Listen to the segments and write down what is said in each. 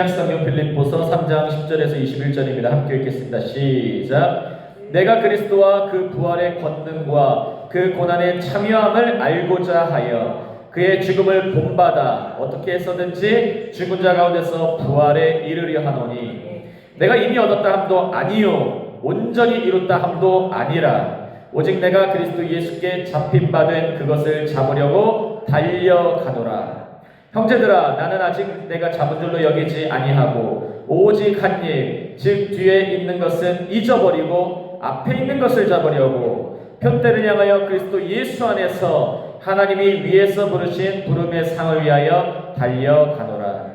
성경 빌립보서 3장 10절에서 21절입니다. 함께 읽겠습니다. 시작. 내가 그리스도와 그 부활의 권능과 그 고난의 참여함을 알고자 하여 그의 죽음을 본받아 어떻게 해서든지 죽은 자 가운데서 부활에 이르려 하노니 내가 이미 얻었다 함도 아니요 온전히 이뤘다 함도 아니라 오직 내가 그리스도 예수께 잡힌 바 된 그것을 잡으려고 달려가노라. 형제들아, 나는 아직 내가 잡은 줄로 여기지 아니하고 오직 한 일, 즉 뒤에 있는 것은 잊어버리고 앞에 있는 것을 잡으려고 편대를 향하여 그리스도 예수 안에서 하나님이 위에서 부르신 부름의 상을 위하여 달려가노라.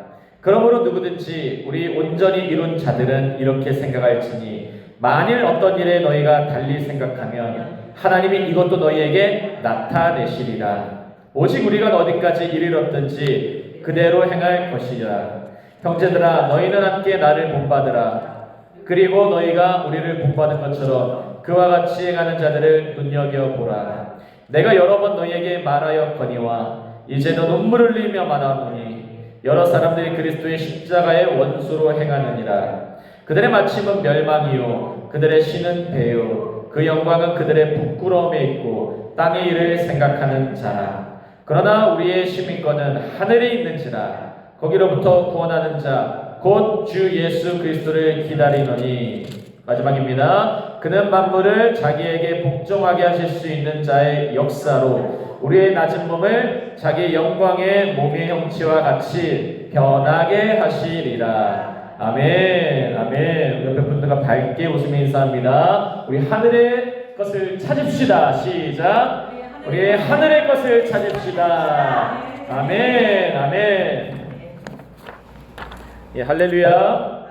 그러므로 누구든지 우리 온전히 이룬 자들은 이렇게 생각할지니 만일 어떤 일에 너희가 달리 생각하면 하나님이 이것도 너희에게 나타내시리라. 오직 우리가 어디까지 이르렀든지 그대로 행할 것이라. 형제들아, 너희는 함께 나를 본받으라. 그리고 너희가 우리를 본받은 것처럼 그와 같이 행하는 자들을 눈여겨보라. 내가 여러 번 너희에게 말하였거니와 이제는 눈물을 흘리며 말하노니 여러 사람들이 그리스도의 십자가의 원수로 행하느니라. 그들의 마침은 멸망이요 그들의 신은 배요 그 영광은 그들의 부끄러움에 있고 땅의 일을 생각하는 자라. 그러나 우리의 시민권은 하늘에 있는지라 거기로부터 구원하는 자 곧 주 예수 그리스도를 기다리노니. 마지막입니다. 그는 만물을 자기에게 복종하게 하실 수 있는 자의 역사로 우리의 낮은 몸을 자기 영광의 몸의 형체와 같이 변하게 하시리라. 아멘. 아멘. 옆에 분들과 밝게 웃으며 인사합니다. 우리 하늘의 것을 찾읍시다. 시작. 우리 하늘의 것을 찾읍시다. 아멘. 아멘. 예, 할렐루야.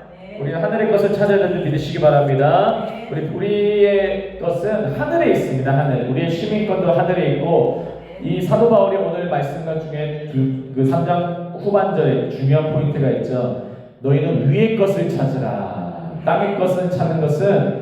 우리는 하늘의 것을 찾아야 되는 믿으시기 바랍니다. 우리의 것은 하늘에 있습니다. 하늘. 우리의 시민권도 하늘에 있고, 이 사도 바울이 오늘 말씀과 중에 그 3장 후반절에 중요한 포인트가 있죠. 너희는 위의 것을 찾으라. 땅의 것을 찾는 것은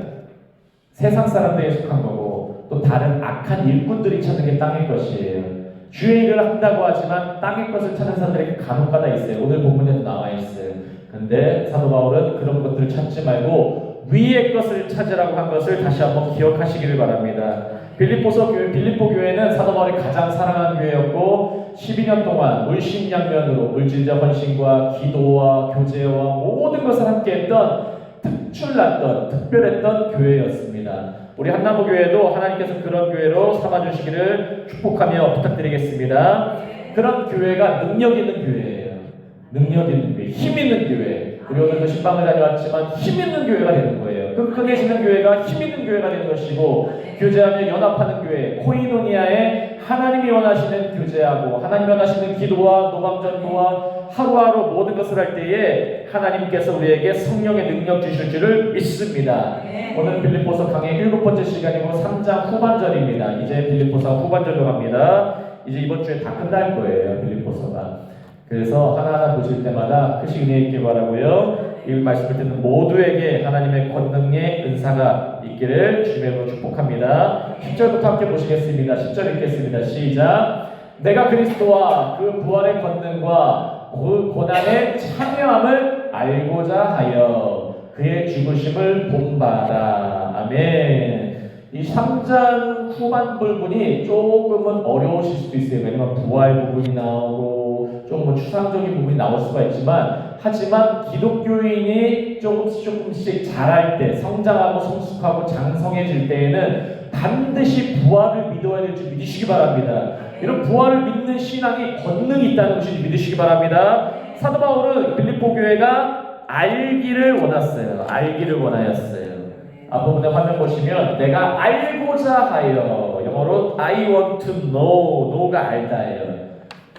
세상 사람들에 속한 거고 또 다른 악한 일꾼들이 찾는 게 땅의 것이에요. 주의 일을 한다고 하지만 땅의 것을 찾는 사람들이 간혹가다 있어요. 오늘 본문에도 나와 있어요. 근데 사도 바울은 그런 것들을 찾지 말고 위의 것을 찾으라고 한 것을 다시 한번 기억하시기를 바랍니다. 빌립보 교회는 사도 바울이 가장 사랑하는 교회였고 12년 동안 물심양면으로 물질적 헌신과 기도와 교제와 모든 것을 함께했던 특출났던 특별했던 교회였습니다. 우리 한나무교회도 하나님께서 그런 교회로 삼아주시기를 축복하며 부탁드리겠습니다. 그런 교회가 능력 있는 교회예요. 능력 있는 교회, 힘 있는 교회. 우리 오늘도 신방을 다녀왔지만 힘 있는 교회가 되는 거예요. 끈끈해지는 교회가 힘 있는 교회가 되는 것이고, 교제하며 연합하는 교회, 코이노니아에 하나님이 원하시는 교제하고 하나님이 원하시는 기도와 노방전도와 하루하루 모든 것을 할 때에 하나님께서 우리에게 성령의 능력 주실 줄을 믿습니다. 오늘 빌립보서 강의 7번째 시간이고 3장 후반절입니다. 이제 빌립보서 후반절로 갑니다. 이제 이번 주에 다 끝날 거예요. 빌립보서가. 그래서 하나하나 보실 때마다 크신 은혜 있길 바라고요. 이 말씀을 듣는 모두에게 하나님의 권능의 은사가 있기를 주님으로 축복합니다. 10절부터 함께 보시겠습니다. 10절 읽겠습니다. 시작. 내가 그리스도와 그 부활의 권능과 그 고난의 참여함을 알고자 하여 그의 죽으심을 본받아. 아멘. 이 3장 후반 부분이 조금은 어려우실 수도 있어요. 왜냐면 부활 부분이 나오고 좀 추상적인 부분이 나올 수가 있지만, 하지만 기독교인이 조금씩 자랄 때, 성장하고 성숙하고 장성해질 때에는 반드시 부활을 믿어야 될 줄 믿으시기 바랍니다. 이런 부활을 믿는 신앙이 권능이 있다는 것을 믿으시기 바랍니다. 사도 바울은 빌립보 교회가 알기를 원했어요. 알기를 원하였어요. 앞부분에 화면 보시면 내가 알고자 하여, 영어로 I want to know, know가 알다예요.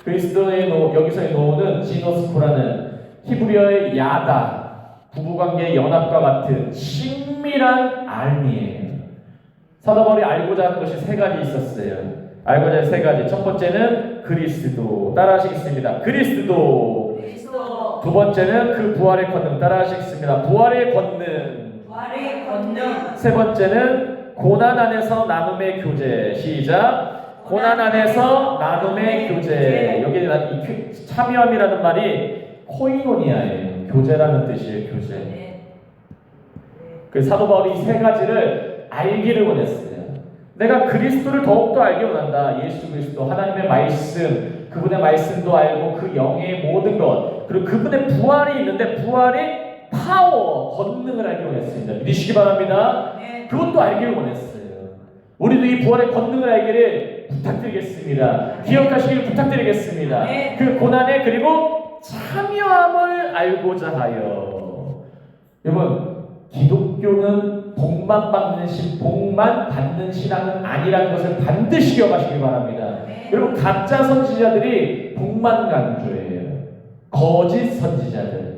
그리스도의 노, 여기서의 노는 지노스코라는 히브리어의 야다, 부부관계의 연합과 같은 친밀한 알미예요. 사도 바울이 알고자 하는 것이 세 가지 있었어요. 알고자 하는 세 가지. 첫 번째는 그리스도. 따라하시겠습니다. 그리스도. 두 번째는 그 부활의 권능. 따라하시겠습니다. 부활의 권능. 세 번째는 고난 안에서 나눔의 교제. 시작. 고난 안에서 나눔의 교제. 여기 참여함이라는 말이 코이노니아예요. 교제라는 뜻이에요. 교제. 그 사도 바울이 이 세 가지를 알기를 원했어요. 내가 그리스도를 더욱더 알기 원한다. 예수 그리스도, 하나님의 말씀, 그분의 말씀도 알고 그 영의 모든 것, 그리고 그분의 부활이 있는데 부활의 파워, 권능을 알기 원했습니다. 믿으시기 바랍니다. 그것도 알기를 원했어요. 우리도 이 부활의 권능을 알기를 부탁드리겠습니다. 기억하시기를 부탁드리겠습니다. 그 고난에 그리고 참여함을 알고자 하여. 여러분, 기독교는 복만 받는 신앙은 아니라는 것을 반드시 기억하시기 바랍니다. 여러분, 가짜 선지자들이 복만 강조해요. 거짓 선지자들.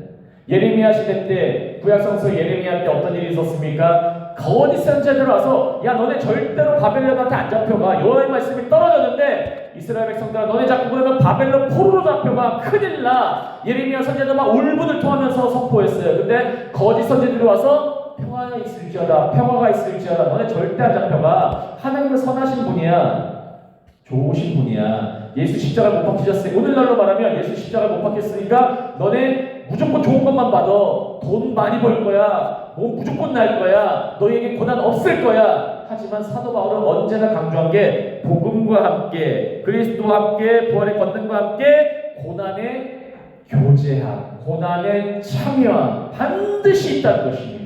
예레미야 시대 때, 구약성서 예레미야 때 어떤 일이 있었습니까? 거짓 선지자들 와서 야 너네 절대로 바벨론한테 안 잡혀가. 여호와의 말씀이 떨어졌는데 이스라엘 백성들아 너네 자꾸 그러면 바벨론 포로로 잡혀가. 큰일 나. 예레미야 선지자가 막 울분을 토하면서 선포했어요. 근데 거짓 선지자들이 와서 평화가 있을지어다, 평화가 있을지어다, 너네 절대 안 잡혀가. 하나님은 선하신 분이야, 좋으신 분이야. 예수 십자가를 못 박히셨으니, 오늘날로 말하면 예수 십자가를 못 박혔으니까 너네 무조건 좋은 것만 받아. 돈 많이 벌 거야, 몸 무조건 날 거야, 너에게 고난 없을 거야. 하지만 사도 바울은 언제나 강조한 게 복음과 함께, 그리스도와 함께, 부활의 권능과 함께 고난의 교제함, 고난의 참여함 반드시 있다는 것입니다.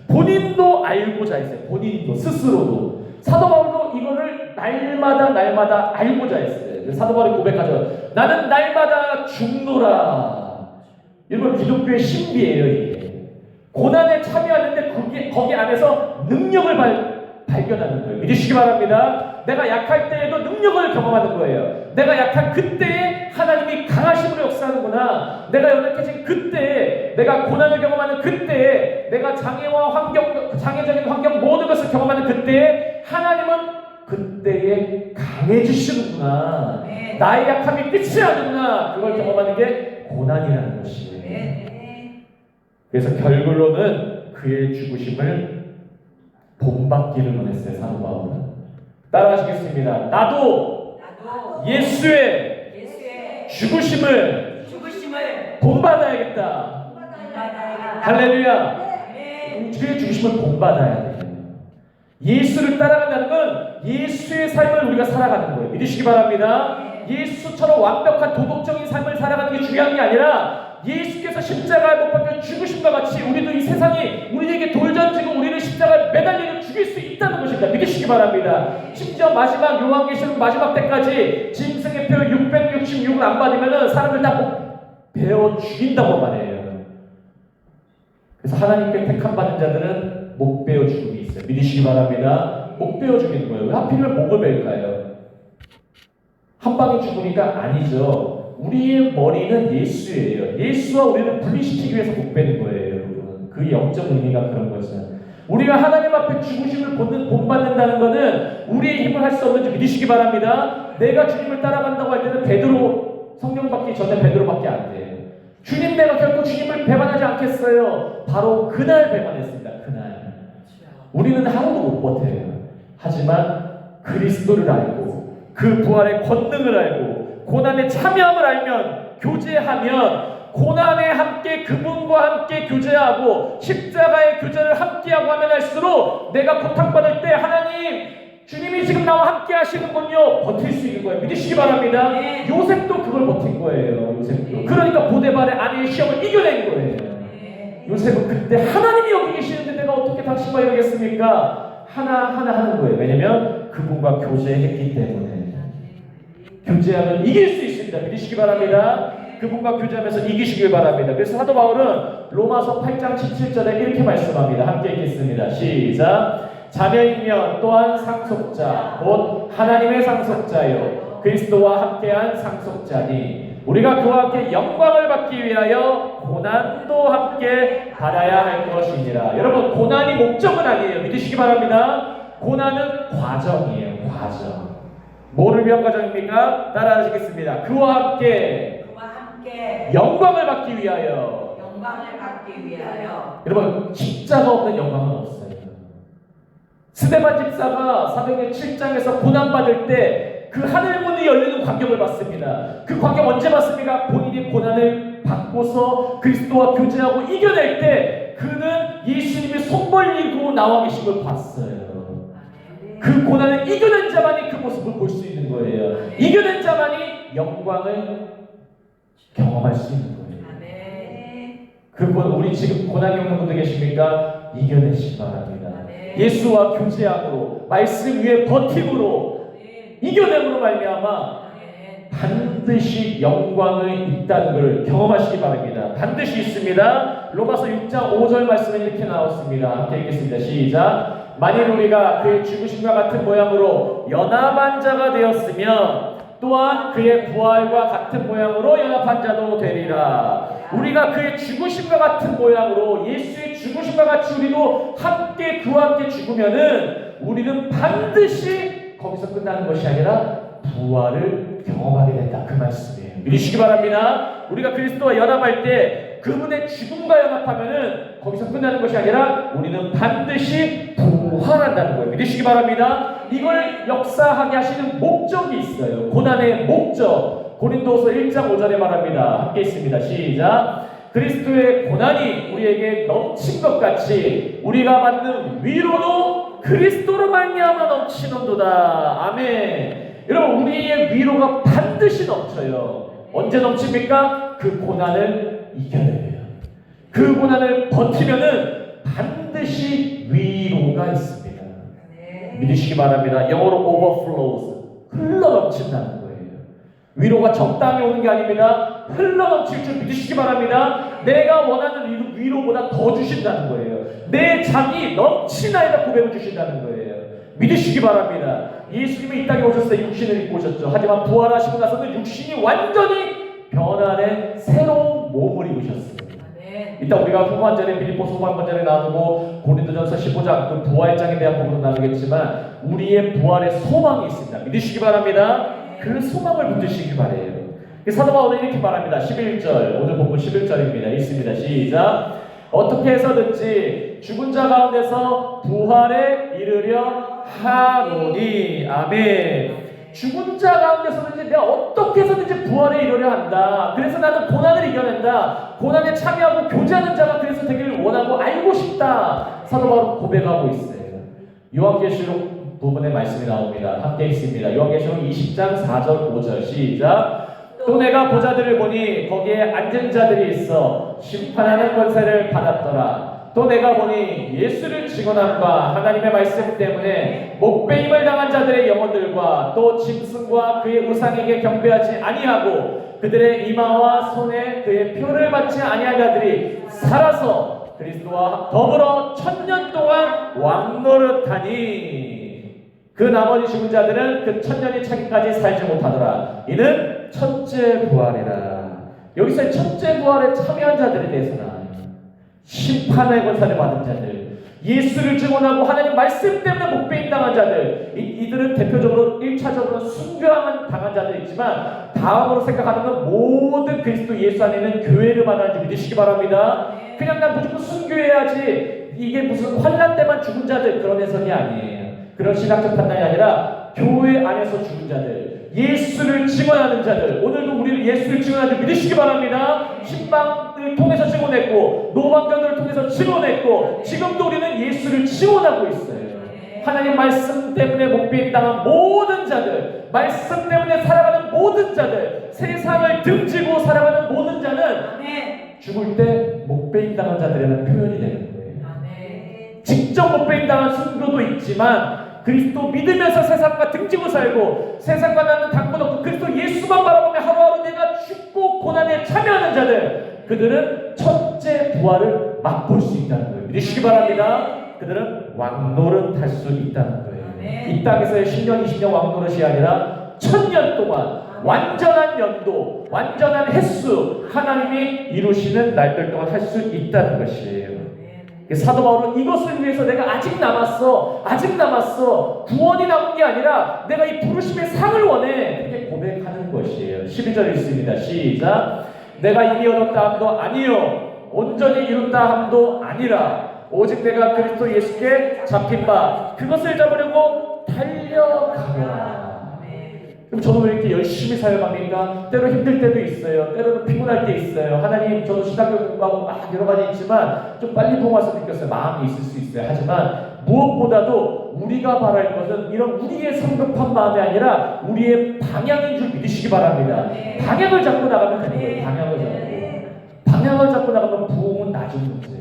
본인도 알고자 했어요. 본인도 스스로도. 사도 바울도 이거를 날마다 알고자 했어요. 사도 바울이 고백하죠. 나는 날마다 죽노라. 이건 기독교의 신비예요. 이게 고난에 참여하는데 거기 안에서 능력을 발견하는 거예요. 믿으시기 바랍니다. 내가 약할 때에도 능력을 경험하는 거예요. 내가 약한 그때에 하나님이 강하심으로 역사하는구나. 내가 연약해진 그때에, 내가 고난을 경험하는 그때에, 내가 장애와 장애적인 환경 모든 것을 경험하는 그때에 하나님은 그때에 강해지시는구나. 나의 약함이 끝이 아니구나. 그걸 경험하는 게 고난이라는 것이에요. 그래서 결국으로는 그의 죽으심을 본받기를 원했어요. 사도 바울은. 따라하시겠습니다. 나도 예수의 죽으심을 본받아야겠다. 할렐루야. 그의 죽으심을 본받아야 돼요. 예수를 따라간다는 건 예수의 삶을 우리가 살아가는 거예요. 믿으시기 바랍니다. 예수처럼 완벽한 도덕적인 삶을 살아가는 게 중요한 게 아니라 예수께서 십자가에 못 박혀 죽으심과 같이 우리도 이 세상이 우리에게 돌 던지고 우리를 십자가에 매달리고 죽일 수 있다는 것입니다. 믿으시기 바랍니다. 심지어 마지막 요한계시록 마지막 때까지 짐승의 표 666을 안 받으면 사람들 다 베어 죽인다고 말해요. 그래서 하나님께 택함 받은 자들은 목 베어 죽음이 있어요. 믿으시기 바랍니다. 목 베어 죽이는 거예요. 왜 하필이면 목을 벨까요? 한 방에 죽으니까 아니죠. 우리의 머리는 예수예요. 예수와 우리를 분리시키기 위해서 목 베는 거예요, 여러분. 그 영적 의미가 그런 거죠. 우리가 하나님 앞에 죽으심을 본받는다는 것은 우리의 힘을 할 수 없는지 믿으시기 바랍니다. 내가 주님을 따라간다고 할 때는 베드로, 성령 받기 전에 베드로밖에 안 돼요. 주님, 내가 결코 주님을 배반하지 않겠어요. 바로 그날 배반했습니다. 그날. 우리는 하루도 못 버텨요. 하지만 그리스도를 알고 그 부활의 권능을 알고 고난에 참여함을 알면, 교제하면, 고난에 함께 그분과 함께 교제하고 십자가의 교제를 함께하고 하면 할수록 내가 고통받을 때 하나님, 주님이 지금 나와 함께 하시는군요. 버틸 수 있는 거예요. 믿으시기 바랍니다. 요셉도 그걸 버틴 거예요. 요셉도. 그러니까 보데발의 아내의 시험을 이겨낸 거예요. 요셉은 그때 하나님이 여기 계시는데 내가 어떻게 당신과 이러겠습니까? 하나하나 하는 거예요. 왜냐면 그분과 교제했기 때문에. 교제하면 이길 수 있습니다. 믿으시기 바랍니다. 그분과 교제하면서 이기시길 바랍니다. 그래서 사도 바울은 로마서 8장 17절에 이렇게 말씀합니다. 함께 읽겠습니다. 시작. 자녀이면 또한 상속자 곧 하나님의 상속자요 그리스도와 함께한 상속자니 우리가 그와 함께 영광을 받기 위하여 고난도 함께 받아야 할 것이니라. 여러분, 고난이 목적은 아니에요. 믿으시기 바랍니다. 고난은 과정이에요. 과정. 뭐를 위한 과정입니까? 따라하시겠습니다. 그와 함께 영광을 받기 위하여. 여러분, 십자가 없는 영광은 없어요. 스데반 집사가 사도행전 7장에서 고난받을 때 그 하늘문이 열리는 광경을 봤습니다. 그 광경 언제 봤습니까? 본인이 고난을 고난을 받고서 그리스도와 교제하고 이겨낼 때 그는 예수님이 손 벌리고 나와 계신 걸 봤어요. 그 고난을 이겨낸 자만이 그 모습을 볼 수 있는 거예요. 이겨낸 자만이 영광을 경험할 수 있는 거예요. 그분 우리 지금 고난 겪는 분들 계십니까? 이겨내시기 바랍니다. 예수와 교제함으로 말씀 위에 버팀으로 이겨냄으로 말미암아 반드시 영광을 있다는 것을 경험하시기 바랍니다. 반드시 있습니다. 로마서 6장 5절 말씀은 이렇게 나왔습니다. 함께 읽겠습니다. 시작. 만일 우리가 그의 죽으심과 같은 모양으로 연합한 자가 되었으면 또한 그의 부활과 같은 모양으로 연합한 자도 되리라. 우리가 그의 죽으심과 같은 모양으로 예수의 죽으심과 같이 우리도 함께 그와 함께 죽으면은 우리는 반드시 거기서 끝나는 것이 아니라 부활을 경험하게 된다. 그 말씀이에요. 믿으시기 바랍니다. 우리가 그리스도와 연합할 때 그분의 죽음과 연합하면은 거기서 끝나는 것이 아니라 우리는 반드시 부활한다는 거예요. 믿으시기 바랍니다. 이걸 역사하게 하시는 목적이 있어요. 고난의 목적. 고린도서 1장 5절에 말합니다. 함께 있습니다. 시작. 그리스도의 고난이 우리에게 넘친 것 같이 우리가 받는 위로도 그리스도로 말미암아 넘치는도다. 아멘. 여러분, 우리의 위로가 반드시 넘쳐요. 언제 넘칩니까? 그 고난을 이겨내요. 그 고난을 버티면은 반드시 위로가 있습니다. 믿으시기 바랍니다. 영어로 overflows, 흘러 넘친다는 거예요. 위로가 적당히 오는 게 아닙니다. 흘러 넘칠 줄 믿으시기 바랍니다. 내가 원하는 위로보다 더 주신다는 거예요. 내 장이 넘치나이다 고백을 주신다는 거예요. 믿으시기 바랍니다. 예수님이 이 땅에 오셨어요. 육신을 입고 오셨죠. 하지만 부활하시고 나서는 육신이 완전히 변화된 새로운 몸을 입으셨어요. 이따 우리가 후반전에 빌립보서 후반전에 나누고 고린도전서 15장 그 부활장에 대한 부분을 나누겠지만 우리의 부활의 소망이 있습니다. 믿으시기 바랍니다. 그 소망을 붙드시기 바래요. 사도 바울은 이렇게 말합니다. 11절 오늘 본문 11절입니다. 있습니다. 시작. 어떻게 해서든지 죽은 자 가운데서 부활에 이르려 하노니. 아멘. 죽은 자 가운데서든지 내가 어떻게 해서든지 부활에 이르려 한다. 그래서 나는 고난을 이겨낸다. 고난에 참여하고 교제하는 자가 그래서 되기를 원하고 알고 싶다. 사도 바울은 고백하고 있어요. 요한계시록 부분에 말씀이 나옵니다. 함께 있습니다. 요한계시록 20장 4절 5절 시작. 또 내가 보자들을 보니 거기에 앉은 자들이 있어 심판하는 권세를 받았더라. 또 내가 보니 예수를 증언함과 하나님의 말씀 때문에 목배임을 당한 자들의 영혼들과 또 짐승과 그의 우상에게 경배하지 아니하고 그들의 이마와 손에 그의 표를 받지 아니한 자들이 살아서 그리스도와 더불어 1000년 동안 왕노릇하니 그 나머지 죽은 자들은 그 1000년이 차기까지 살지 못하더라. 이는 첫째 부활이라. 여기서 첫째 부활에 참여한 자들에 대해서 나와요. 심판의 권세를 받은 자들, 예수를 증언하고 하나님 말씀 때문에 목배임 당한 자들, 이들은 대표적으로 1차적으로 순교함을 당한 자들이 있지만 다음으로 생각하는 건 모든 그리스도 예수 안에 있는 교회를 말하는지 믿으시기 바랍니다. 그냥 난 무조건 순교해야지, 이게 무슨 환난 때만 죽은 자들, 그런 해석이 아니에요. 그런 신학적 판단이 아니라 교회 안에서 죽은 자들, 예수를 증언하는 자들, 오늘도 우리를 예수를 증언하는 자 믿으시기 바랍니다. 신방을 통해서 증언했고 노방전을 통해서 증언했고 지금도 우리는 예수를 증언하고 있어요. 하나님 말씀 때문에 목배임 당한 모든 자들, 말씀 때문에 살아가는 모든 자들, 세상을 등지고 살아가는 모든 자는 죽을 때 목배임 당한 자들이라는 표현이 되는 거예요. 직접 목배임 당한 순교도 있지만 그리스도 믿으면서 세상과 등지고 살고 세상과 나는 당분없고 그리스도 예수만 바라보며 하루하루 내가 죽고 고난에 참여하는 자들, 그들은 첫째 부활을 맛볼 수 있다는 거예요. 믿으시기 바랍니다. 그들은 왕노릇 할 수 있다는 거예요. 이 땅에서의 10년 20년 왕노릇이 아니라 1000년 동안 완전한 연도, 완전한 횟수 하나님이 이루시는 날들 동안 할 수 있다는 것이에요. 사도 바울은 이것을 위해서 내가 아직 남았어 구원이 남은 게 아니라 내가 이 부르심의 상을 원해, 이렇게 고백하는 것이에요. 12절 읽습니다. 시작. 내가 이미 얻었다 함도 아니요 온전히 이룬다 함도 아니라 오직 내가 그리스도 예수께 잡힌 바 그것을 잡으려고 달려가노라. 그럼 저도 왜 이렇게 열심히 살아갑니까? 때로 힘들 때도 있어요. 때로는 피곤할 때 있어요. 하나님, 저도 신학교 공부하고 막 여러 가지 있지만 좀 빨리 도와서 느꼈어요. 마음이 있을 수 있어요. 하지만 무엇보다도 우리가 바랄 것은 이런 우리의 성급한 마음이 아니라 우리의 방향인 줄 믿으시기 바랍니다. 방향을 잡고 나가면 되는 거예요. 방향을 잡고 나가면 부흥은 낮은 문제예요.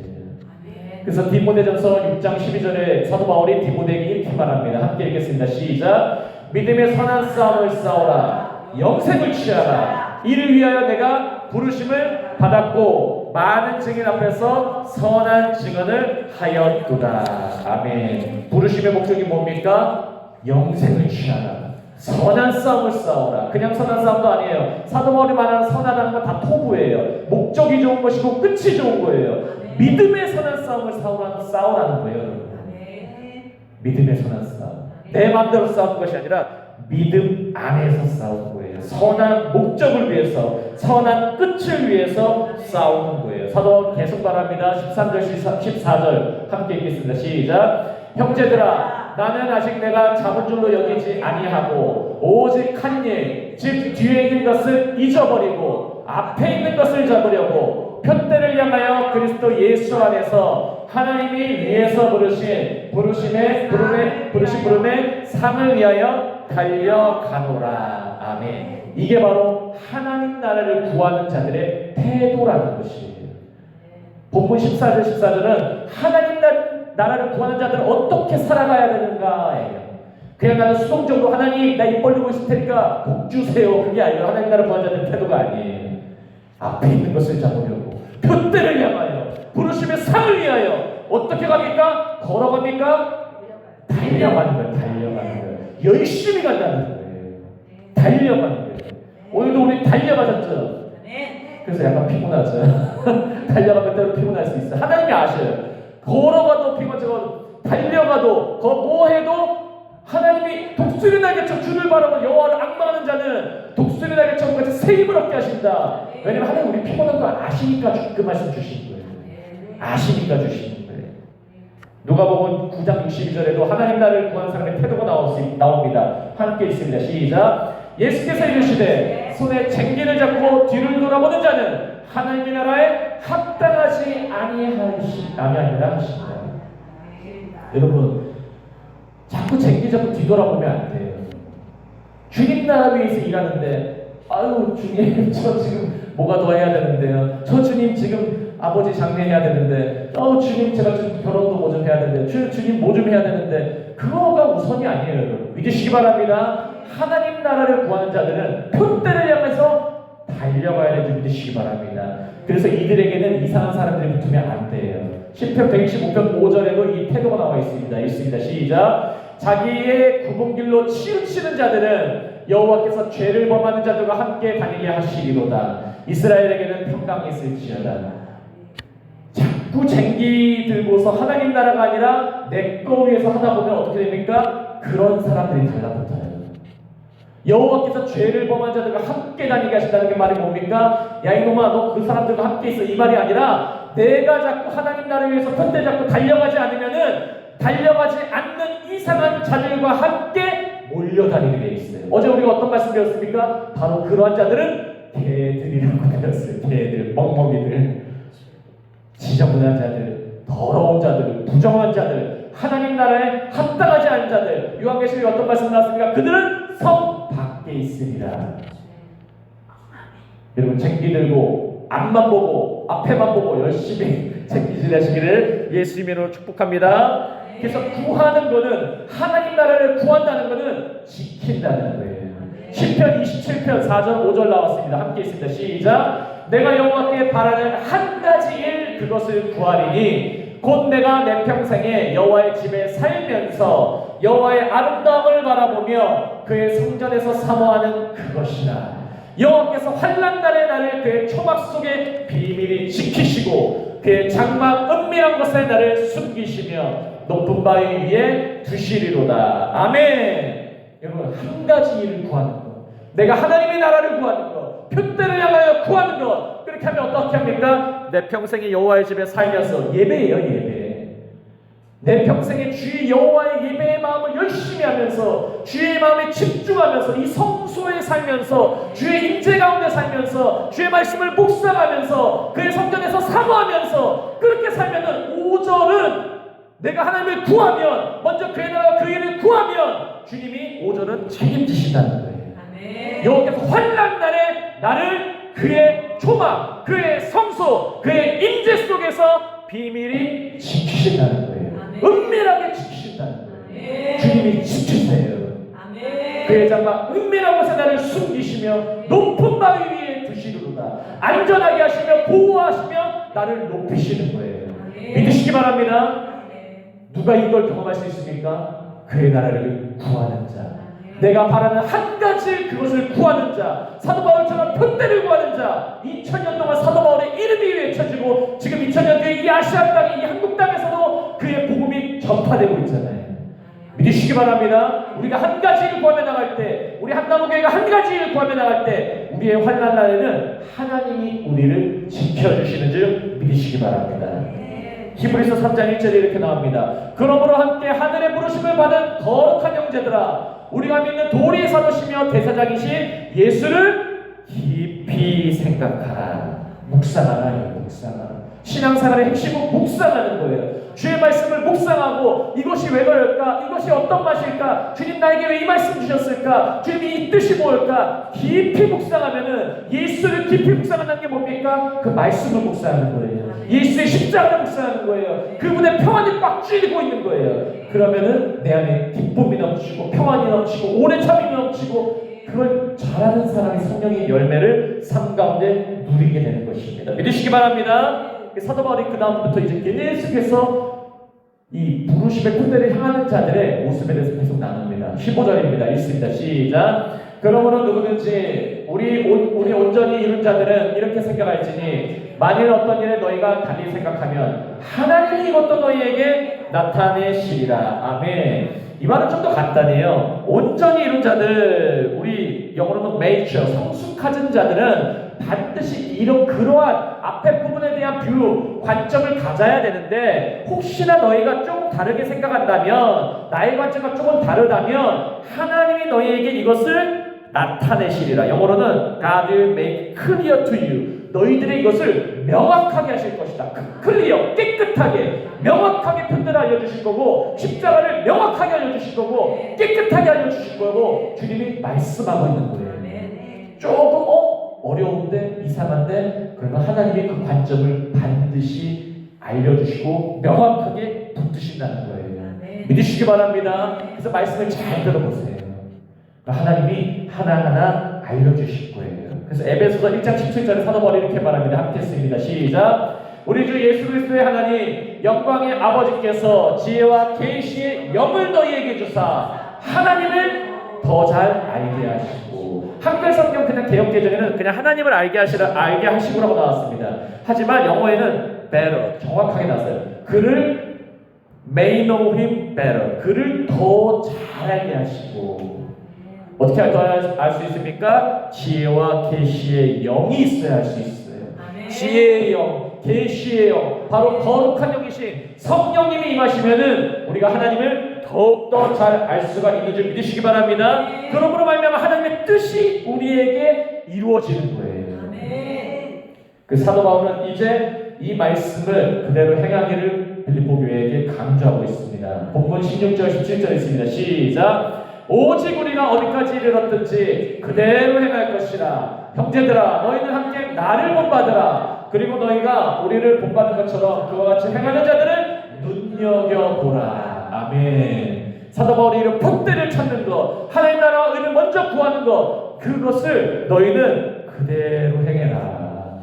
그래서 디모데전서 6장 12절에 사도 바울이 디모데에게 이렇게 말합니다. 함께 읽겠습니다. 시작. 믿음의 선한 싸움을 싸우라. 영생을 취하라. 이를 위하여 내가 부르심을 받았고 많은 증인 앞에서 선한 증언을 하였도다. 아멘. 부르심의 목적이 뭡니까? 영생을 취하라. 선한 싸움을 싸우라. 그냥 선한 싸움도 아니에요. 사도 바울이 말하는 선하다는 건 다 토부예요. 목적이 좋은 것이고 끝이 좋은 거예요. 믿음의 선한 싸움을 싸우라는 거예요, 여러분. 믿음의 선한 싸움. 내 마음대로 싸우는 것이 아니라 믿음 안에서 싸우는 거예요. 선한 목적을 위해서, 선한 끝을 위해서 싸우는 거예요. 사도 바울은 계속 말합니다. 13절, 14절 함께 읽겠습니다. 시작. 형제들아, 나는 아직 내가 잡은 줄로 여기지 아니하고 오직 한 일, 즉 뒤에 있는 것을 잊어버리고 앞에 있는 것을 잡으려고 표대를 향하여 그리스도 예수 안에서 하나님이 위에서 부르신 부름의 상을 위하여 달려가노라. 아멘. 이게 바로 하나님 나라를 구하는 자들의 태도라는 것이에요. 본문 14절 14절은 하나님 나라를 구하는 자들은 어떻게 살아가야 되는가예요. 그냥 나는 수동적으로 하나님 나 입 벌리고 있을 테니까 복 주세요. 그게 아니에요. 하나님 나라를 구하는 자들의 태도가 아니에요. 앞에 있는 것을 잡으려고 표대를 향하여 부르심의 상을 위하여 어떻게 갑니까? 걸어갑니까? 달려가는 거예요. 열심히 간다는 거예요. 달려가는 거예요. 오늘도 우리 달려가셨죠? 그래서 약간 피곤하죠. 달려가면 때로 피곤할 수 있어요. 하나님이 아셔요. 걸어가도 피곤하고 달려가도 뭐 해도 하나님이 독수리 날개처럼 주를 바라고 여호와를 앙망하는 자는 독수리 날개처럼 같이 새 힘을 얻게 하신다. 왜냐면 하나님 우리 피곤한 거 아시니까 그 말씀 주신 거예요. 아시니까 주신 거예요. 누가복음 9장 62절에도 하나님 나라를 구하는 사람의 태도가 나옵니다. 함께 있습니다. 시작. 예수께서 이르시되 손에 쟁기를 잡고 뒤를 돌아보는 자는 하나님의 나라에 합당하지 아니하리라 하신다. 여러분 자꾸 쟁기 잡고 뒤돌아보면 안 돼요. 주님 나라 위해서 일하는데 아유 주님 저 지금 뭐가 더 해야 되는데요. 저 주님 지금 아버지 장례해야 되는데 주님 제가 지금 결혼도 뭐 좀 해야 되는데 주님 뭐 좀 해야 되는데 그거가 우선이 아니에요. 여러분. 믿으시기 바랍니다. 하나님 나라를 구하는 자들은 표대를 향해서 달려가야 되는 줄 믿으시기 바랍니다. 그래서 이들에게는 이상한 사람들이 붙으면 안 돼요. 시편 125편 5절에도 이 태도가 나와 있습니다. 읽습니다. 시작. 자기의 굽은 길로 치우치는 자들은 여호와께서 죄를 범하는 자들과 함께 다니게 하시리로다. 이스라엘에게는 평강이 있을지어다. 자꾸 쟁기 들고서 하나님 나라가 아니라 내 거 위해서 하다 보면 어떻게 됩니까? 그런 사람들이 달라붙어요. 여호와께서 죄를 범한 자들과 함께 다니게 하신다는 게 말이 뭡니까? 야 이놈아 너 그 사람들과 함께 있어 이 말이 아니라 내가 자꾸 하나님 나라를 위해서 편대 잡고 달려가지 않는 이상한 자들과 함께 몰려다니게 돼 있어요. 어제 우리가 어떤 말씀 드렸습니까? 바로 그러한 자들은 개들이라고 드렸어요. 개들, 멍멍이들, 지저분한 자들, 더러운 자들, 부정한 자들, 하나님 나라에 합당하지 않은 자들. 요한계시록에 어떤 말씀 나왔습니까? 그들은 성 밖에 있으리라. 여러분 쟁기 들고 앞만 보고 앞에만 보고 열심히 쟁기질 하시기를 예수님의 이름으로 축복합니다. 그래서 구하는 거는 하나님 나라를 구한다는 거는 지킨다는 거예요. 시편 27편 4절 5절 나왔습니다. 함께 있습니다. 시작. 내가 여호와께 바라는 한 가지 일 그것을 구하리니 곧 내가 내 평생에 여호와의 집에 살면서 여호와의 아름다움을 바라보며 그의 성전에서 사모하는 그것이라. 여호와께서 환난 날에 나를 그의 초막 속에 비밀히 지키시고 그의 장막 은밀한 곳에 나를 숨기시며 높은 바위 위에 두시리로다. 아멘. 여러분 한 가지 일을 구하는 것, 내가 하나님의 나라를 구하는 것, 표대를 향하여 구하는 것. 그렇게 하면 어떻게 합니까? 내 평생에 여호와의 집에 살면서 예배예요. 예배. 내 평생에 주의 여호와의 예배의 마음을 열심히 하면서 주의 마음에 집중하면서 이 성소의 살면서 주의 임재 가운데 살면서 주의 말씀을 묵상하면서 그의 성전에서 사모하면서 그렇게 살면은 5절은 내가 하나님을 구하면 먼저 그의 나라와 그 일을 구하면 주님이 5절은 책임지신다는 거예요. 여호와께서 환난 날에 나를 그의 초막, 그의 성소, 그의 임재 속에서 비밀히 지키신다는 거예요. 은밀하게 지키신다는 거예요. 주님이 지키세요. 그의 장막 은밀한 곳에 나를 숨기시며 높은 바위 위에 두시리로다. 안전하게 하시며 보호하시며 나를 높이시는 거예요. 믿으시기 바랍니다. 누가 이걸 경험할 수 있습니까? 그의 나라를 구하는 자, 내가 바라는 한 가지 그것을 구하는 자, 사도 바울처럼 편대를 구하는 자. 2000년 동안 사도 바울의 이름이 외쳐지고 지금 2000년 뒤에 이 아시아 땅, 이 한국 땅에서도 그의 복음이 전파되고 있잖아요. 믿으시기 바랍니다. 우리가 한 가지를 구하며 나갈 때, 우리 한나무교회가 한 가지를 구하며 나갈 때 우리의 환난 날에는 하나님이 우리를 지켜주시는 줄 믿으시기 바랍니다. 히브리서 3장 1절에 이렇게 나옵니다. 그러므로 함께 하늘의 부르심을 받은 거룩한 형제들아, 우리가 믿는 도리의 사도시며 대사장이신 예수를 깊이 생각하라. 묵상하라. 묵상하라. 신앙생활의 핵심은 묵상하는 거예요. 주의 말씀을 묵상하고 이것이 왜 그럴까? 이것이 어떤 맛일까? 주님 나에게 왜 이 말씀 주셨을까? 주님이 이 뜻이 뭘까? 깊이 묵상하면은, 예수를 깊이 묵상한다는 게 뭡니까? 그 말씀을 묵상하는 거예요. 예수의 십자가를 묵상하는 거예요. 그분의 평안이 꽉 쥐고 있는 거예요. 그러면은 내 안에 기쁨이 넘치고 평안이 넘치고 오래 참음이 넘치고, 그걸 잘하는 사람이 성령의 열매를 삶 가운데 누리게 되는 것입니다. 믿으시기 바랍니다. 사도 바울이 그 다음부터 이제 계속해서 이 부르심의 콧대를 향하는 자들의 모습에 대해서 계속 나눕니다. 15절입니다. 읽습니다. 시작. 그러므로 누구든지 우리 온전히 이룬 자들은 이렇게 생각할지니, 만일 어떤 일에 너희가 달리 생각하면 하나님이 이것도 너희에게 나타내시리라. 아멘. 이 말은 좀 더 간단해요. 온전히 이룬 자들, 우리 영어로는 mature, 성숙하진 자들은 반드시 이런 그러한 앞에 부분에 대한 뷰, 관점을 가져야 되는데, 혹시나 너희가 조금 다르게 생각한다면, 나의 관점과 조금 다르다면 하나님이 너희에게 이것을 나타내시리라. 영어로는 God will make clear to you. 너희들의 이것을 명확하게 하실 것이다. 클리어, 깨끗하게, 명확하게 편들어 알려주실 거고, 십자가를 명확하게 알려주실 거고, 깨끗하게 알려주실 거고, 주님이 말씀하고 있는 거예요. 조금 어려운데, 이상한데, 그러면 하나님이 그 관점을 반드시 알려주시고 명확하게 붙드신다는 거예요. 믿으시기 바랍니다. 그래서 말씀을 잘 들어보세요. 하나님이 하나하나 알려주실 거예요. 그래서 에베소서 1장 17절에 사도 바울이 이렇게 말합니다. 함께 했습니다. 시작. 우리 주 예수 그리스도의 하나님, 영광의 아버지께서 지혜와 계시의 영을 너희에게 주사 하나님을 더 잘 알게 하시고, 한글 성경 그냥 개역 개정에는 그냥 하나님을 알게 하시고라고 나왔습니다. 하지만 영어에는 better, 정확하게 나왔어요. 그를 may know him better, 그를 더 잘 알게 하시고. 어떻게 알 수 있습니까? 지혜와 계시의 영이 있어야 할 수 있어요. 지혜의 영, 계시의 영, 바로 거룩한 영이신 성령님이 임하시면은 우리가 하나님을 더욱더 잘 알 수가 있는 줄 믿으시기 바랍니다. 그러므로 말미암아 하나님의 뜻이 우리에게 이루어지는 거예요. 그 사도 바울은 이제 이 말씀을 그대로 행하기를 빌립보 교회에게 강조하고 있습니다. 본문 16절 17절 있습니다. 시작. 오직 우리가 어디까지 이르렀든지 그대로 행할 것이라. 형제들아, 너희는 함께 나를 본받으라. 그리고 너희가 우리를 본받은 것처럼 그와 같이 행하는 자들을 눈여겨보라. 아멘. 사도 바울이 이런 본때를 찾는 것, 하나님 나라와 의를 먼저 구하는 것, 그것을 너희는 그대로 행해라.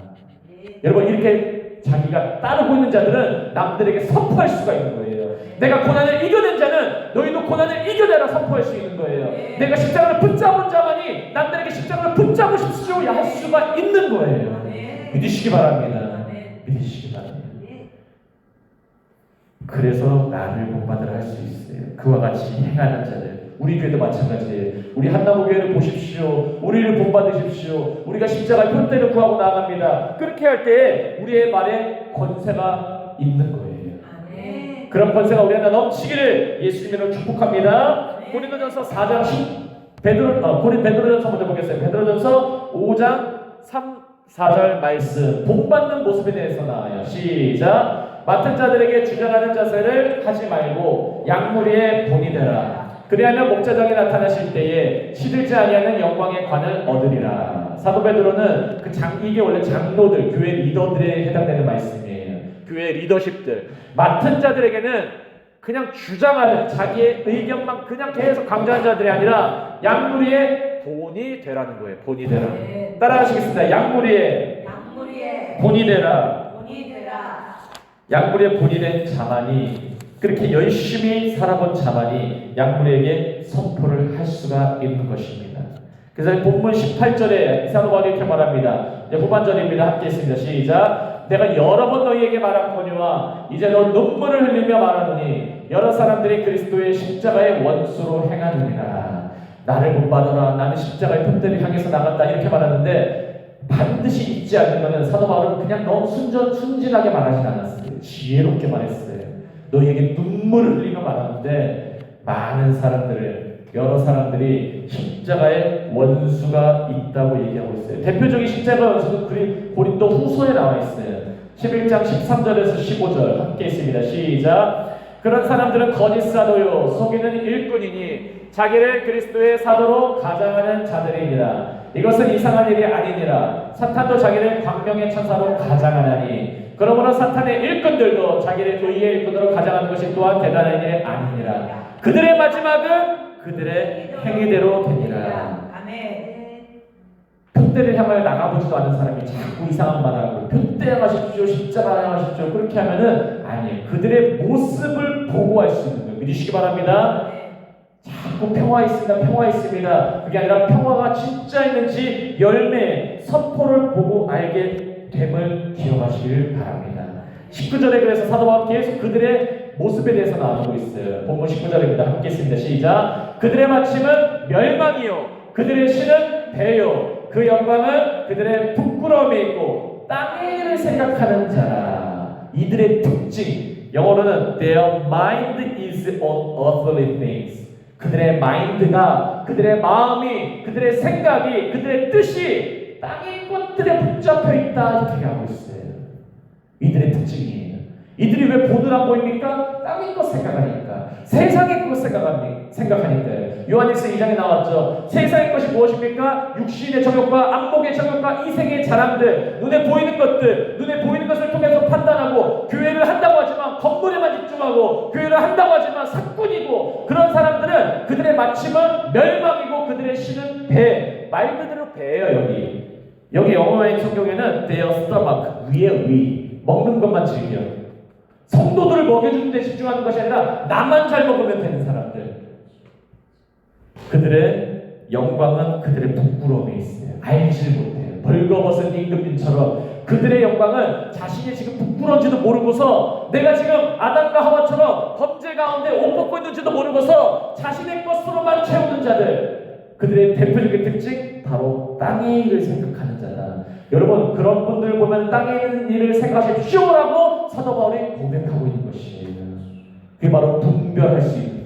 여러분, 이렇게 자기가 따르고 있는 자들은 남들에게 선포할 수가 있는 거예요. 내가 고난을 이겨낸 자는 너희도 고난을 이겨내라 선포할 수 있는 거예요. 내가 십자가를 붙잡은 자만이 남들에게 십자가를 붙잡으십시오 할 수가 있는 거예요. 믿으시기 바랍니다. 믿으시기 바랍니다. 그래서 나를 본받으라 할 수 있어요. 그와 같이 행하는 자들, 우리 교회도 마찬가지예요. 우리 한나무 교회를 보십시오. 우리를 본받으십시오. 우리가 십자가의 표대를 구하고 나갑니다. 그렇게 할 때 우리의 말에 권세가 있는 거예요. 그런 권세가 우리 안에 넘치기를 예수 이름으로 축복합니다. 고린도전서 4장 베드로전서 먼저 보겠어요. 베드로전서 5장 3, 4절 말씀. 본받는 모습에 대해서 나와요. 시작. 맡은 자들에게 주장하는 자세를 하지 말고 양무리의 본이 되라. 그리하면 목자장이 나타나실 때에 시들지 아니하는 영광의 관을 얻으리라. 사도 베드로는 이게 원래 장로들, 교회 리더들에 해당되는 말씀이에요. 교회 리더십들. 맡은 자들에게는 그냥 주장하는 자기의 의견만 그냥 계속 강조하는 자들이 아니라 양무리의 본이 되라는 거예요. 본이 되라. 따라하시겠습니다. 양무리의 본이 되라. 양무리의 본이 된 자만이, 그렇게 열심히 살아본 자만이 양무리에게 선포를 할 수가 있는 것입니다. 그래서 본문 18절에 사도 바울이 이렇게 말합니다. 이제 후반절입니다. 함께 했습니다. 시작. 내가 여러 번 너희에게 말한거니와 이제 너 눈물을 흘리며 말하노니 여러 사람들이 그리스도의 십자가의 원수로 행하느니라. 나를 본받아라. 나는 십자가의 표대를 향해서 나간다. 이렇게 말하는데 반드시 잊지 않는 것은 사도 바울은 그냥 너무 순진하게 말하진 않았어요. 지혜롭게 말했어요. 너희에게 눈물을 흘리며 말하는데 여러 사람들이 십자가의 원수가 있다고 얘기하고 있어요. 대표적인 십자가 원수는 고린도 후서에 나와 있어요. 11장 13절에서 15절 함께 있습니다. 시작. 그런 사람들은 거짓 사도요 속이는 일꾼이니 자기를 그리스도의 사도로 가장하는 자들이니라. 이것은 이상한 일이 아니니라. 사탄도 자기를 광명의 천사로 가장하나니 그러므로 사탄의 일꾼들도 자기를 의의 일꾼으로 가장하는 것이 또한 대단한 일이 아니니라. 그들의 마지막은 그들의 행위대로 되니라. 표대를 향하여 나가보지도 않은 사람이 자꾸 이상한 말하고 표대 향하십시오, 십자가 향하십시오 그렇게 하면은 아니에요. 그들의 모습을 보고 할 수 있는 거예요. 믿으시기 바랍니다. 자꾸 평화 있습니다. 평화 있습니다. 그게 아니라 평화가 진짜 있는지 열매, 선포를 보고 알게 됨을 기억하시길 바랍니다. 19절에 그래서 사도 바울은 계속 그들의 모습에 대해서 나누고 있어요. 본문 19절입니다. 함께 했습니다. 시작. 그들의 마침은 멸망이요 그들의 신은 배요 그 영광은 그들의 부끄러움에 있고 땅의 일을 생각하는 자라. 이들의 특징, 영어로는 their mind is on earthly things. 그들의 마인드가, 그들의 마음이, 그들의 생각이, 그들의 뜻이 땅의 것들에 붙잡혀 있다 이렇게 하고 있어요. 이들의 특징이에요. 이들이 왜 본을 안 보입니까? 땅의 것 생각하니까. 세상의 것 생각하니까요. 요한일서 2장에 나왔죠. 세상의 것이 무엇입니까? 육신의 정욕과 안목의 정욕과 이 세계의 자랑들, 눈에 보이는 것들, 눈에 보이는 것을 통해서 판단하고 교회를 한다고 하지만 건물에만 집중하고 교회를 한다고 하지만 사꾼이고 그런 사람들은 그들의 마침은 멸망이고 그들의 신은 배. 말 그대로 배예요. 여기 영어의 성경에는 their stomach, 위에 위. 먹는 것만 즐겨. 성도들을 먹여주는 데 집중하는 것이 아니라 나만 잘 먹으면 되는 사람들. 그들의 영광은 그들의 부끄러움에 있어요. 알지 못해요. 벌거벗은 임금님처럼 그들의 영광은 자신이 지금 부끄러운지도 모르고서 내가 지금 아담과 하와처럼 범죄 가운데 옷 벗고 있는지도 모르고서 자신의 것으로만 채우는 자들. 그들의 대표적인 특징 바로 땅의 일을 생각하는 자다. 여러분 그런 분들 보면 땅의 일을 생각하십시오라고 사도 바울이 고백하고 있는 것이에요. 그게 바로 분별할 수 있는 거예요.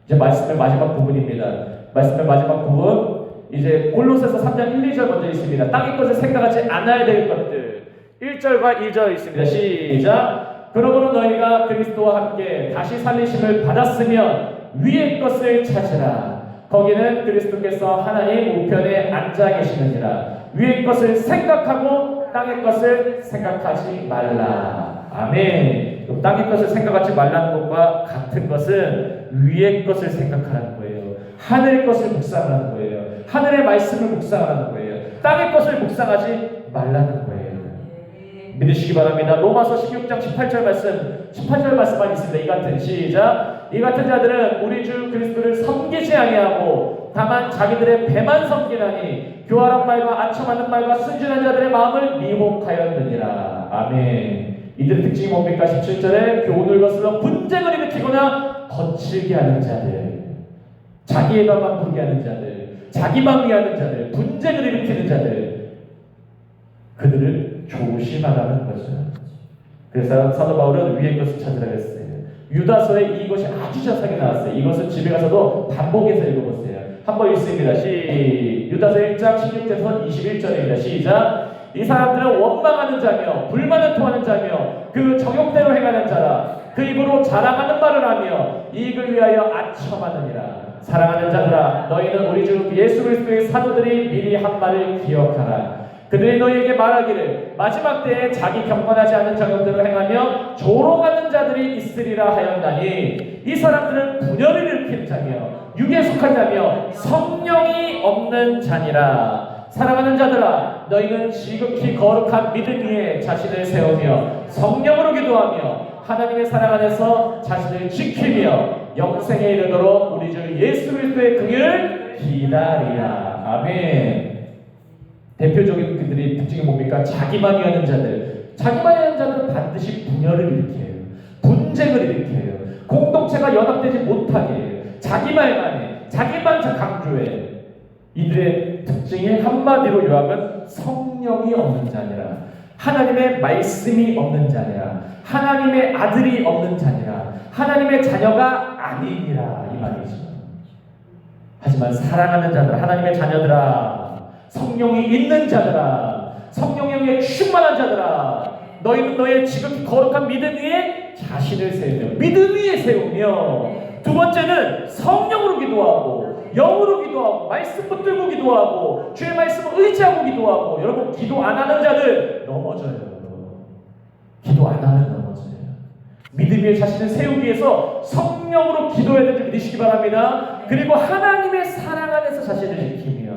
이제 말씀의 마지막 부분입니다. 말씀의 마지막 부분 이제 골로새서 3장 1, 2절 먼저 있습니다. 땅의 것을 생각하지 않아야 될 것들 1절과 2절 있습니다. 시작. 그러므로 너희가 그리스도와 함께 다시 살리심을 받았으면 위의 것을 찾으라. 거기는 그리스도께서 하나님 우편에 앉아 계시느니라. 위의 것을 생각하고 땅의 것을 생각하지 말라. 아멘. 땅의 것을 생각하지 말라는 것과 같은 것은 위의 것을 생각하라는 거예요. 하늘의 것을 묵상하는 거예요. 하늘의 말씀을 묵상하는 거예요. 땅의 것을 묵상하지 말라는 거예요. 믿으시기 바랍니다. 로마서 16장 18절 말씀만 있습니다. 이 같은 시작. 이 같은 자들은 우리 주 그리스도를 섬기지 아니하고 다만 자기들의 배만 섬기나니 교활한 말과 아첨하는 말과 순진한 자들의 마음을 미혹하였느니라. 아멘. 이들의 특징이 뭡니까? 17절에 교훈을 거슬러 분쟁을 일으키거나 거칠게 하는 자들, 자기의 맘만 부르게 하는 자들, 자기만 위하는 자들, 분쟁을 일으키는 자들, 그들을 조심하라는 거죠. 그래서 사도 바울은 위의 것을 찾으라 했어요. 유다서에 이것이 아주 자세하게 나왔어요. 이것은 집에 가서도 반복해서 읽어보세요. 한번 읽습니다. 유다서 1장 16절에서 21절입니다. 시작. 이 사람들은 원망하는 자며 불만을 토하는 자며 그 정욕대로 행하는 자라. 그 입으로 자랑하는 말을 하며 이익을 위하여 아첨하느니라. 사랑하는 자들아, 너희는 우리 주 예수 그리스도의 사도들이 미리 한 말을 기억하라. 그들이 너희에게 말하기를 마지막 때에 자기 경건하지 않은 정욕대로 행하며 조롱하는 자들이 있으리라 하였나니 이 사람들은 분열을 일으키는 자며 육에 속한 자며 성령이 없는 자니라. 사랑하는 자들아, 너희는 지극히 거룩한 믿음 위에 자신을 세우며 성령으로 기도하며 하나님의 사랑 안에서 자신을 지키며 영생에 이르도록 우리 주 예수 그리스도의 긍휼을 기다리라. 아멘. 대표적인 그들의 특징이 뭡니까? 자기만 위하는 자들. 자기만 위하는 자들은 반드시 분열을 일으켜요. 분쟁을 일으켜요. 공동체가 연합되지 못하게 해요. 자기 말만 해. 자기만 강조해. 이들의 특징이 한마디로 요하면 성령이 없는 자니라. 하나님의 말씀이 없는 자니라. 하나님의 아들이 없는 자니라. 하나님의 자녀가 아니니라. 이 말이죠. 하지만 사랑하는 자들, 하나님의 자녀들아, 성령이 있는 자들아, 성령에 충만한 자들아, 너희는 너의 지극히 거룩한 믿음 위에 자신을 세우며, 믿음 위에 세우며, 두 번째는 성령으로 기도하고 영으로 기도하고 말씀 붙들고 기도하고 주의 말씀을 의지하고 기도하고. 여러분, 기도 안 하는 자들 넘어져요. 기도 안 하면 넘어져요. 믿음 위에 자신을 세우기 위해서 성령으로 기도해야 되는 줄 믿으시기 바랍니다. 그리고 하나님의 사랑 안에서 자신을 지키며,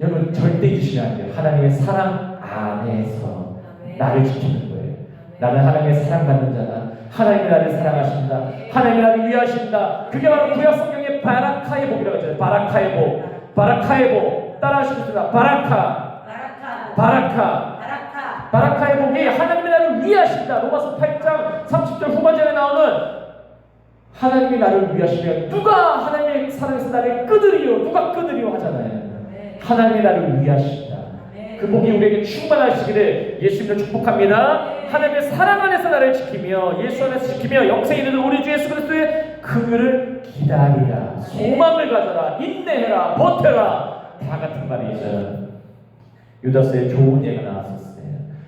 여러분 절대 잊으시면 안 돼요. 하나님의 사랑 안에서 나를 지키는 거예요. 나는 하나님의 사랑받는 자다. 하나님이 나를 사랑하신다. 하나님이 나를 위하신다. 그게 바로 구약 성경의 바라카의 복이라고 했잖아요. 바라카의 복. 바라카의 복. 따라하시겠습니다. 바라카의 복이 하나님이 나를 위하신다. 로마서 8장 30절 후반절에 나오는 하나님이 나를 위하시면 누가 하나님의 사랑에서 나를 끄드리요. 누가 끄드리요 하잖아요. 하나님이 나를 위하신다. 그 복이 우리에게 충만하시기를 예수님을 축복합니다. 하나님의 사랑 안에서 나를 지키며 예수 안에서 지키며 영생에 이르는 우리 주 예수 그리스도의 긍휼을 기다리라. 소망을 가져라. 인내해라. 버텨라. 다 같은 말이죠. 유다서에 좋은 예가 나왔었어요.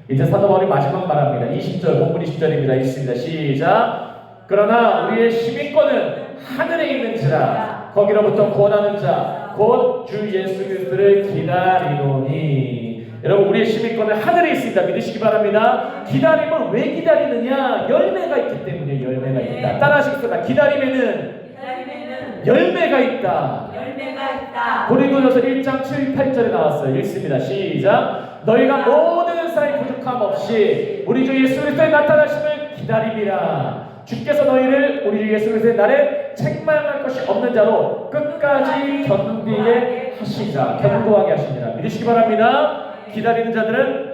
이제 사도 바울이 마지막 말합니다. 20절, 본문 20절입니다. 있습니다. 시작. 그러나 우리의 시민권은 하늘에 있는지라 거기로부터 구원하는 자 곧 주 예수 그리스도를 기다리노니. 여러분, 우리의 시민권은 하늘에 있습니다. 믿으시기 바랍니다. 기다림은 왜 기다리느냐? 열매가 있기 때문에 열매가 있다. 따라하시겠습니다. 기다림에는 열매가 있다. 고린도전서 1장 7, 8절에 나왔어요. 읽습니다. 시작. 너희가 모든 사이 부족함 없이 우리 주 예수 그리스도의 나타나심을 기다림이라. 주께서 너희를 우리 주 예수 그리스도의 날에 책망할 것이 없는 자로 끝까지 견디게 하시자. 견고하게 하시니라. 믿으시기 바랍니다. 기다리는 자들은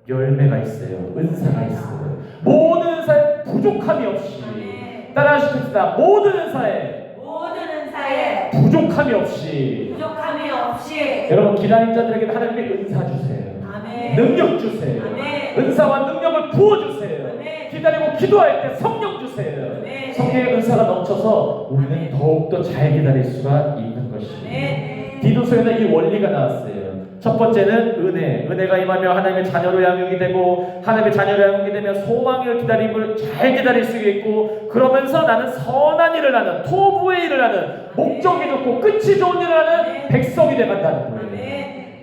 열매가 있어요. 은사가 있어요. 모든 은사에 부족함이 없이. 따라하시겠습니다. 모든 은사에 부족함이 없이. 여러분, 기다리는 자들에게 하나님의 은사 주세요. 아멘. 능력 주세요. 아멘. 은사와 능력을 부어주세요. 아멘. 기다리고 기도할 때 성령 주세요. 아멘. 성령의 은사가 넘쳐서 우리는 더욱더 잘 기다릴 수가 있는 것입니다. 디도서에는 이 원리가 나왔어요. 첫 번째는 은혜가 임하며 하나님의 자녀로 양육이 되고, 하나님의 자녀로 양육이 되면 소망의 기다림을 잘 기다릴 수 있고, 그러면서 나는 선한 일을 하는, 토부의 일을 하는, 목적이 좋고 끝이 좋은 일을 하는 백성이 되간다는 거예요.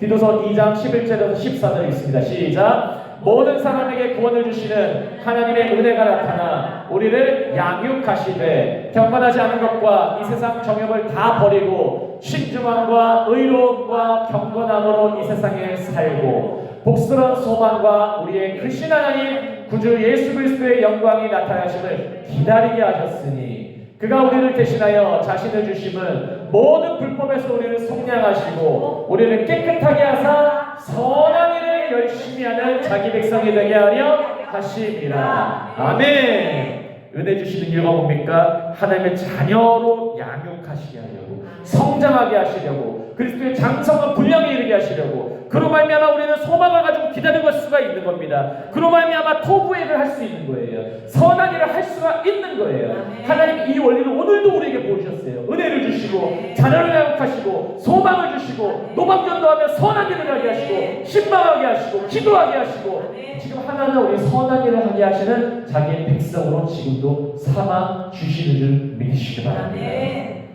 디도서 2장 11절에서 14절 있습니다. 시작. 모든 사람에게 구원을 주시는 하나님의 은혜가 나타나 우리를 양육하시되 경건하지 않은 것과 이 세상 정욕을 다 버리고 신중함과 의로움과 경건함으로 이 세상에 살고 복스러운 소망과 우리의 크신 하나님 구주 예수 그리스도의 영광이 나타나심을 기다리게 하셨으니 그가 우리를 대신하여 자신을 주심은 모든 불법에서 우리를 속량하시고 우리를 깨끗하게 하사 선한 일을 열심히 하는 자기 백성이 되게 하려 하심이라. 아멘. 은혜 주시는 이유가 뭡니까? 하나님의 자녀로 양육하시게 하려고, 성장하게 하시려고, 그리스도의 장성한 분량에 이르게 하시려고, 그로 말미암아 우리는 소망을 가지고 기다릴 수가 있는 겁니다. 그로 말미암아 토부회를 할 수 있는 거예요. 선한 일을 할 수가 있는 거예요. 하나님 이 원리를 오늘도 우리에게 보여주셨어요. 은혜를 주시고 자녀를 양육하시고 소망을 주시고 노방전도하며 선한 일을 하게 하시고 신방하게 하시고 기도하게 하시고, 지금 하나는 우리 선한 일을 하게 하시는 자기의 백성으로 지금도 삼아 주시는 줄 믿으시기 바랍니다.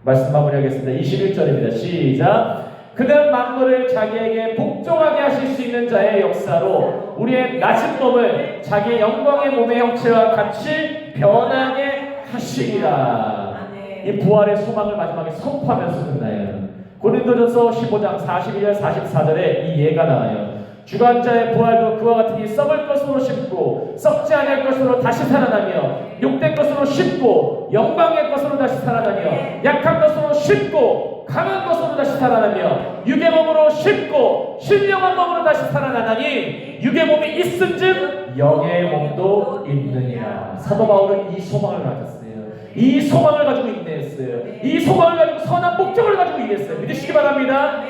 말씀 마무리하겠습니다. 21절입니다. 시작. 그는 만물을 자기에게 복종하게 하실 수 있는 자의 역사로 우리의 낮은 몸을 자기의 영광의 몸의 형체와 같이 변하게 하시리라. 이 부활의 소망을 마지막에 선포하면서 끝나요. 고린도전서 15장 41절 44절에 이 예가 나와요. 주관자의 부활도 그와 같으니 썩을 것으로 심고 썩지 않을 것으로 다시 살아나며 욕된 것으로 심고 영광의 것으로 다시 살아나며 약한 것으로 심고 강한 것으로 다시 살아나며 육의 몸으로 심고 신령한 몸으로 다시 살아나나니 육의 몸이 있은즉 영의 몸도 있느니라. 사도 바울은 이 소망을 가졌어요. 이 소망을 가지고 인내했어요. 이 소망을 가지고 선한 목적을 가지고 일했어요. 믿으시기 바랍니다.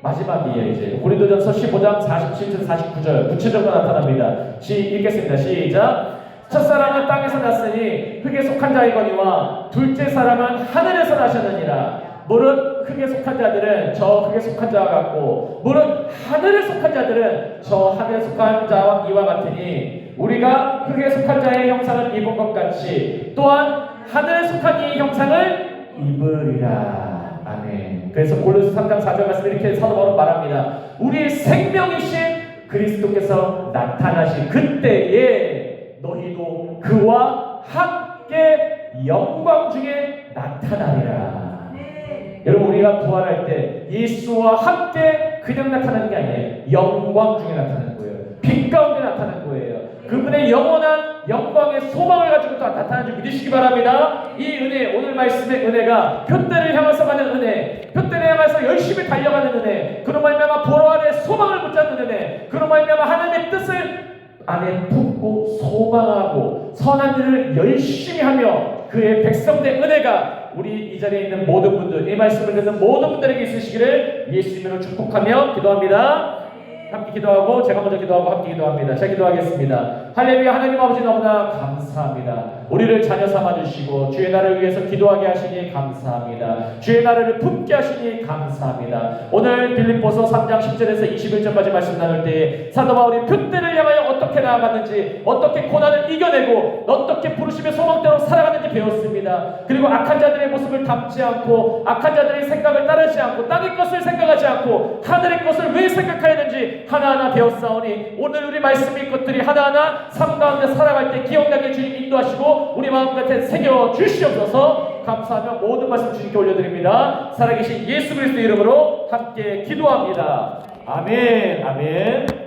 마지막이에요. 이제 고린도전서 15장 47절 49절 구체적으로 나타납니다. 읽겠습니다. 시작. 첫사람은 땅에서 났으니 흙에 속한 자이거니와 둘째 사람은 하늘에서 나셨느니라. 물은 흙에 속한 자들은 저 흙에 속한 자와 같고 물은 하늘에 속한 자들은 저 하늘에 속한 자와 이와 같으니 우리가 흙에 속한 자의 형상을 입은 것 같이 또한 하늘에 속한 이 형상을 입으리라. 아멘. 그래서 골로새 3장 4절 말씀 이렇게 사도 바울은 말합니다. 우리의 생명이신 그리스도께서 나타나신 그때에 너희도 그와 함께 영광 중에 나타나리라. 여러분, 우리가 부활할 때 예수와 함께 그냥 나타나는 게 아니에요. 영광 중에 나타나는 거예요. 빛 가운데 나타나는 거예요. 그분의 영원한 영광의 소망을 가지고 또 나타나는 줄 믿으시기 바랍니다. 이 은혜, 오늘 말씀의 은혜가 표대를 향해서 가는 은혜, 표대를 향해서 열심히 달려가는 은혜, 그로 말미암아 부활의 소망을 붙잡는 은혜, 그로 말미암아 하나님의 뜻을 안에 품고 소망하고 선한 일을 열심히 하며 그의 백성된 은혜가 우리 이 자리에 있는 모든 분들, 이 말씀을 듣는 모든 분들에게 있으시기를 예수 이름으로 축복하며 기도합니다. 함께 기도하고 제가 먼저 기도하고 함께 기도합니다. 제가 기도하겠습니다. 할렐루야. 하나님 아버지 너무나 감사합니다. 우리를 자녀 삼아주시고 주의 나라를 위해서 기도하게 하시니 감사합니다. 주의 나라를 품게 하시니 감사합니다. 오늘 빌립보서 3장 10절에서 21절까지 말씀 나눌 때에 사도 바울이 표대를 향하여 어떻게 나아갔는지, 어떻게 고난을 이겨내고 어떻게 부르심의 소망대로 살아가는지 배웠습니다. 그리고 악한 자들의 모습을 담지 않고 악한 자들의 생각을 따르지 않고 땅의 것을 생각하지 않고 하늘의 것을 왜 생각해야 되는지 하나하나 배웠사오니 오늘 우리 말씀의 것들이 하나하나 삶 가운데 살아갈 때 기억나게 주님 인도하시고 우리 마음 곁에 새겨 주시옵소서. 감사하며 모든 말씀 주님께 올려드립니다. 살아계신 예수 그리스도 이름으로 함께 기도합니다. 아멘. 아멘.